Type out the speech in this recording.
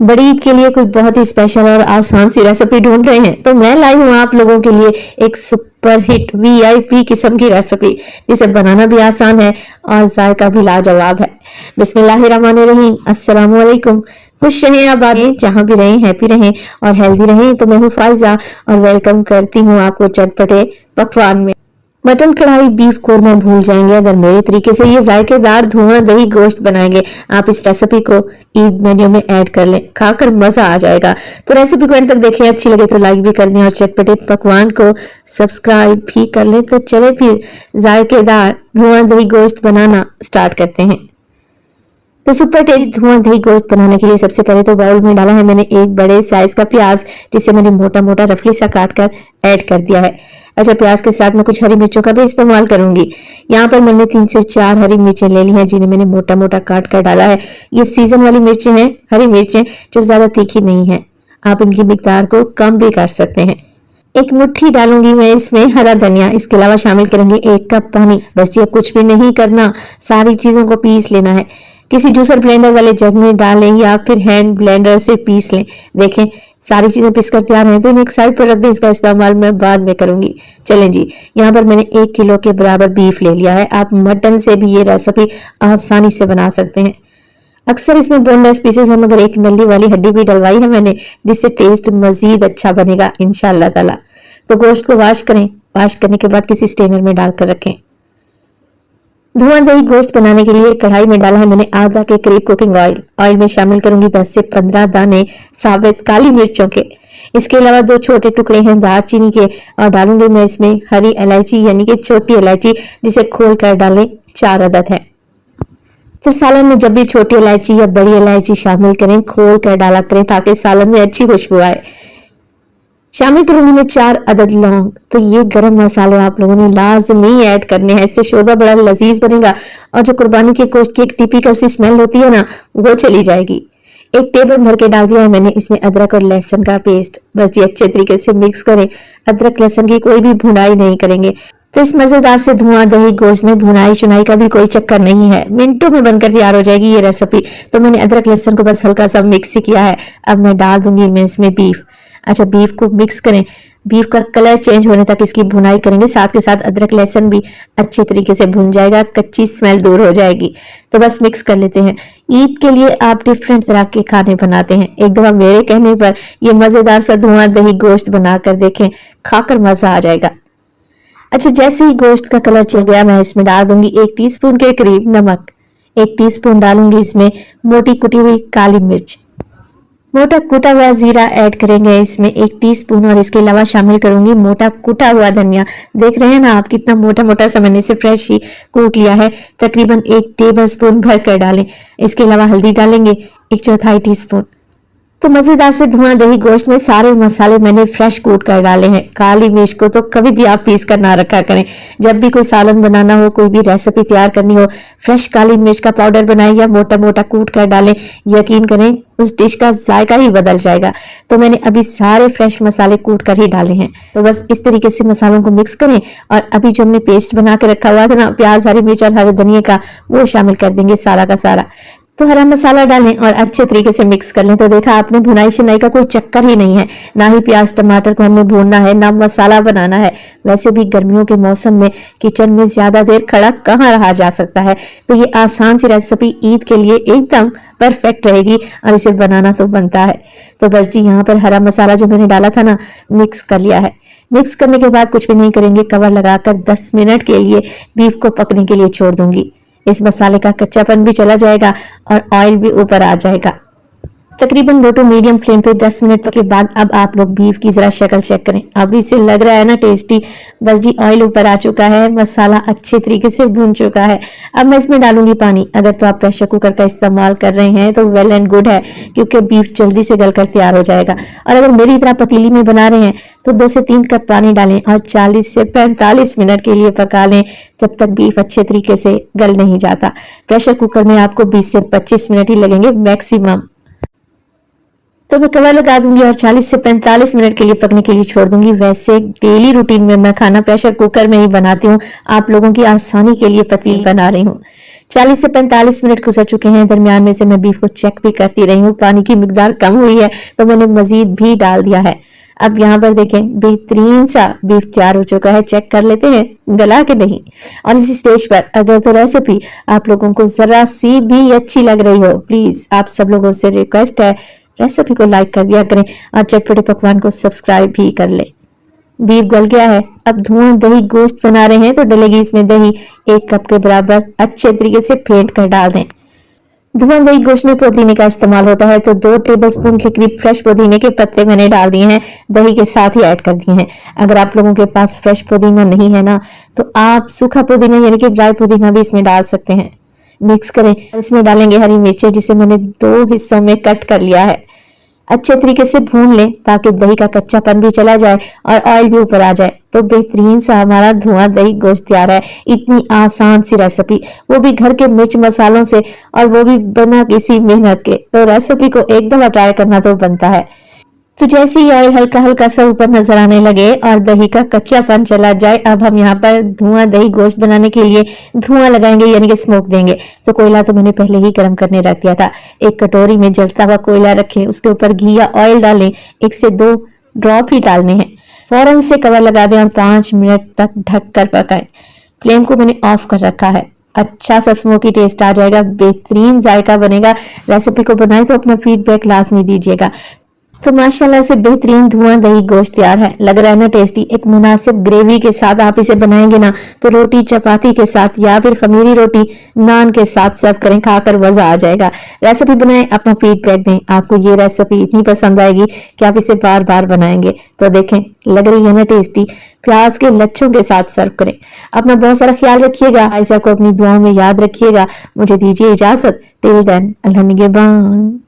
बड़ी ईद के लिए कोई बहुत ही स्पेशल और आसान सी रेसिपी ढूंढ रहे हैं तो मैं लाई हूँ आप लोगों के लिए एक सुपर हिट वीआईपी किस्म की रेसिपी जिसे बनाना भी आसान है और जायका भी लाजवाब है। बिस्मिल्लाहिर्रहमानिर्रहीम, अस्सलाम वालेकुम। खुश रहें, आबाद रहें, जहाँ भी रहें हैप्पी रहें और हेल्दी रहें। तो मैं हूँ फायजा और वेलकम करती हूँ आपको चटपटे पकवान में। मटन कढ़ाई बीफ कोरमा भूल जाएंगे अगर मेरे तरीके से ये जायकेदार धुआं दही गोश्त बनाएंगे। आप इस रेसिपी को ईद मेन्यू में ऐड कर लें, खाकर मजा आ जाएगा। तो रेसिपी को एंड तक देखें, अच्छी लगे तो लाइक भी कर दें और चटपटे पकवान को सब्सक्राइब भी कर लें। तो चले फिर जायकेदार धुआं दही गोश्त बनाना स्टार्ट करते हैं। तो सुपर टेस्ट धुआं दही गोश्त बनाने के लिए सबसे पहले तो बाउल में डाला है मैंने एक बड़े साइज का प्याज, जिसे मैंने मोटा मोटा रफली सा काट कर ऐड कर दिया है। अच्छा, प्याज के साथ मैं कुछ हरी मिर्चों का भी इस्तेमाल करूंगी। यहाँ पर मैंने 3 से 4 हरी मिर्चें ले ली हैं, जिन्हें मैंने मोटा मोटा काट कर डाला है। ये सीजन वाली मिर्चें हैं, हरी मिर्चें जो ज्यादा तीखी नहीं है। आप इनकी मिकदार को कम भी कर सकते हैं। एक मुट्ठी डालूंगी मैं इसमें हरा धनिया। इसके अलावा शामिल करेंगे 1 कप पानी। बस ये कुछ भी नहीं करना, सारी चीजों को पीस लेना है। किसी जूसर ब्लेंडर वाले जग में डालें या फिर हैंड ब्लेंडर से पीस लें। देखें सारी चीजें पीस कर तैयार हैं तो इन्हें एक साइड पर रख दें, इसका इस्तेमाल मैं बाद में करूंगी। चलें जी, यहाँ पर मैंने 1 किलो के बराबर बीफ ले लिया है। आप मटन से भी ये रेसिपी आसानी से बना सकते हैं। अक्सर इसमें बोनलेस पीसेस हैं, मगर एक नली वाली हड्डी भी डलवाई है मैंने, जिससे टेस्ट मजीद अच्छा बनेगा इंशाअल्लाह ताला। तो गोश्त को वॉश करें, वॉश करने के बाद किसी स्टेनर में डालकर रखें। धुआं दही गोश्त बनाने के लिए कढ़ाई में डाला है मैंने आधा के करीब कुकिंग ऑयल। ऑयल में शामिल करूंगी 10 से 15 दाने साबित काली मिर्चों के। इसके अलावा 2 छोटे टुकड़े हैं दालचीनी के और डालूंगी मैं इसमें हरी इलायची यानी कि छोटी इलायची, जिसे खोल कर डालें 4 अदद है। तो सालन में जब भी छोटी इलायची या बड़ी इलायची शामिल करें, खोल कर डाला करें ताकि सालन में अच्छी खुशबू आए। शामिल करूंगी मैं 4 अदद लौंग। तो ये गरम मसाले आप लोगों ने लाजमी ऐड करने हैं, इससे शोरबा बड़ा लजीज बनेगा और जो कुर्बानी के गोश्त की एक टिपिकल सी स्मेल होती है ना, वो चली जाएगी। 1 टेबल भर के डाल दिया है मैंने इसमें अदरक और लहसुन का पेस्ट। बस ये अच्छे तरीके से मिक्स करें। अदरक लहसुन की कोई भी भुनाई नहीं करेंगे। तो इस मजेदार से धुआं दही गोश्त में भुनाई शुनाई का भी कोई चक्कर नहीं है, मिनटों में बनकर तैयार हो जाएगी ये रेसिपी। तो मैंने अदरक लहसुन को बस हल्का सा मिक्स ही किया है। अब मैं डाल दूंगी मैं इसमें बीफ। अच्छा, बीफ को मिक्स करें, बीफ का कलर चेंज होने तक इसकी भुनाई करेंगे। साथ के साथ अदरक लहसुन भी अच्छे तरीके से भुन जाएगा, कच्ची स्मेल दूर हो जाएगी। तो बस मिक्स कर लेते हैं। ईद के लिए आप डिफरेंट तरह के खाने बनाते हैं, एक दफा मेरे कहने पर ये मजेदार सा धुआं दही गोश्त बनाकर देखें, खाकर मजा आ जाएगा। अच्छा, जैसे ही गोश्त का कलर चल गया, मैं इसमें डाल दूंगी 1 टीस्पून के करीब नमक। 1 टीस्पून डालूंगी इसमें मोटी कुटी हुई काली मिर्च। मोटा कुटा हुआ जीरा ऐड करेंगे इसमें 1 टीस्पून और इसके अलावा शामिल करूंगी मोटा कुटा हुआ धनिया। देख रहे हैं ना आप कितना मोटा मोटा सा मैंने इसे फ्रेश ही कूट लिया है। तकरीबन 1 टेबलस्पून भर कर डालें। इसके अलावा हल्दी डालेंगे 1/4 टीस्पून। तो मजेदार से धुआं दही गोश्त में सारे मसाले मैंने फ्रेश कूट कर डाले हैं। काली मिर्च को तो कभी भी आप पीस कर ना रखा करें। जब भी कोई सालन बनाना हो, कोई भी रेसिपी तैयार करनी हो, फ्रेश काली मिर्च का पाउडर बनाएं या मोटा मोटा कूट कर डालें। यकीन करें उस डिश का जायका ही बदल जाएगा। तो मैंने अभी सारे फ्रेश मसाले कूट कर ही डाले हैं। तो बस इस तरीके से मसालों को मिक्स करें और अभी जो हमने पेस्ट बना के रखा हुआ था ना, प्याज हरी मिर्च और हरे धनिया का, वो शामिल कर देंगे सारा का सारा। तो हरा मसाला डालें और अच्छे तरीके से मिक्स कर लें। तो देखा आपने, भुनाई शुनाई का कोई चक्कर ही नहीं है। ना ही प्याज टमाटर को हमने भूनना है, ना मसाला बनाना है। वैसे भी गर्मियों के मौसम में किचन में ज्यादा देर खड़ा कहाँ रहा जा सकता है। तो ये आसान सी रेसिपी ईद के लिए एकदम परफेक्ट रहेगी और इसे बनाना तो बनता है। तो बस जी, यहाँ पर हरा मसाला जो मैंने डाला था ना, मिक्स कर लिया है। मिक्स करने के बाद कुछ भी नहीं करेंगे, कवर लगाकर 10 मिनट के लिए बीफ को पकने के लिए छोड़ दूंगी। इस मसाले का कच्चापन भी चला जाएगा और ऑयल भी ऊपर आ जाएगा। तकरीबन लो टू मीडियम फ्लेम पे 10 मिनट के बाद अब आप लोग बीफ की जरा शक्ल चेक करें। अभी से लग रहा है ना टेस्टी। बस जी, ऑयल ऊपर आ चुका है, मसाला अच्छे तरीके से भून चुका है। अब मैं इसमें डालूंगी पानी। अगर तो आप प्रेशर कुकर का इस्तेमाल कर रहे हैं तो वेल एंड गुड है, क्योंकि बीफ जल्दी से गलकर तैयार हो जाएगा। और अगर मेरी तरह पतीली में बना रहे हैं तो 2 से 3 कप पानी डालें और 40 से 45 मिनट के लिए पका लें, जब तक बीफ अच्छे तरीके से गल नहीं जाता। प्रेशर कुकर में आपको 20 से 25 मिनट ही लगेंगे मैक्सिमम। तो मैं कवर लगा दूंगी और 40 से 45 मिनट के लिए पकने के लिए छोड़ दूंगी। वैसे डेली रूटीन में मैं खाना प्रेशर कुकर में ही बनाती हूँ, आप लोगों की आसानी के लिए पतीली बना रही हूँ। 40 से 45 मिनट गुजर चुके हैं। दरमियान में से मैं बीफ को चेक भी करती रही हूँ, पानी की मिकदार कम हुई है तो मैंने मजीद भी डाल दिया है। अब यहाँ पर देखें बेहतरीन सा बीफ तैयार हो चुका है। चेक कर लेते हैं गला के नहीं। और इसी स्टेज पर अगर तो रेसिपी आप लोगों को जरा सी भी अच्छी लग रही हो, प्लीज आप सब लोगों से रिक्वेस्ट है रेसिपी को लाइक कर दिया करें और चटपटे पकवान को सब्सक्राइब भी कर ले। बीफ गल गया है। अब धुआं दही गोश्त बना रहे हैं तो डलेगी इसमें दही 1 कप के बराबर अच्छे तरीके से फेंट कर डाल दें। धुआं दही गोश्त में पुदीने का इस्तेमाल होता है तो 2 टेबलस्पून के करीब फ्रेश पुदीने के पत्ते मैंने डाल दिए हैं, दही के साथ ही ऐड कर दिए हैं। अगर आप लोगों के पास फ्रेश पुदीना नहीं है ना तो आप सूखा पुदीना यानी कि ड्राई पुदीना भी इसमें डाल सकते हैं। मिक्स करें और इसमें डालेंगे हरी मिर्चें जिसे मैंने 2 हिस्सों में कट कर लिया है। अच्छे तरीके से भून लें ताकि दही का कच्चापन भी चला जाए और ऑयल भी ऊपर आ जाए। तो बेहतरीन सा हमारा धुआं दही गोश्त तैयार है। इतनी आसान सी रेसिपी, वो भी घर के मिर्च मसालों से और वो भी बिना किसी मेहनत के। तो रेसिपी को एक दफा ट्राई करना तो बनता है। तो जैसे ही ऑयल हल्का हल्का सा ऊपर नजर आने लगे और दही का कच्चापन चला जाए, अब हम यहाँ पर धुआं दही गोश्त बनाने के लिए धुआं लगाएंगे यानी कि स्मोक देंगे। तो कोयला तो मैंने पहले ही गर्म करने रख दिया था। एक कटोरी में जलता हुआ कोयला रखें, उसके ऊपर घी या ऑयल डालें, 1 से 2 ड्रॉप ही डालने हैं। फौरन से कवर लगा दें और 5 मिनट तक ढक कर पकाएं। फ्लेम को मैंने ऑफ कर रखा है। अच्छा सा स्मोकी टेस्ट आ जाएगा, बेहतरीन जायका बनेगा। रेसिपी को बनाए तो अपना फीडबैक लाजमी दीजिएगा। तो माशाल्लाह से बेहतरीन धुआं दही गोश्त तैयार है। लग रहा है ना टेस्टी। एक मुनासिब ग्रेवी के साथ आप इसे बनाएंगे ना तो रोटी चपाती के साथ या फिर खमीरी रोटी नान के साथ सर्व करें, खाकर मजा आ जाएगा। रेसिपी बनाएं, अपना फीडबैक दें। आपको ये रेसिपी इतनी पसंद आएगी कि आप इसे बार बार बनाएंगे। तो देखें लग रही है ना टेस्टी। प्याज के लच्छों के साथ सर्व करें। अपना बहुत सारा ख्याल रखिएगा। आयशा को अपनी दुआओं में याद रखिएगा। मुझे दीजिए इजाजत। टिल देन, अल्लाह निगहबान।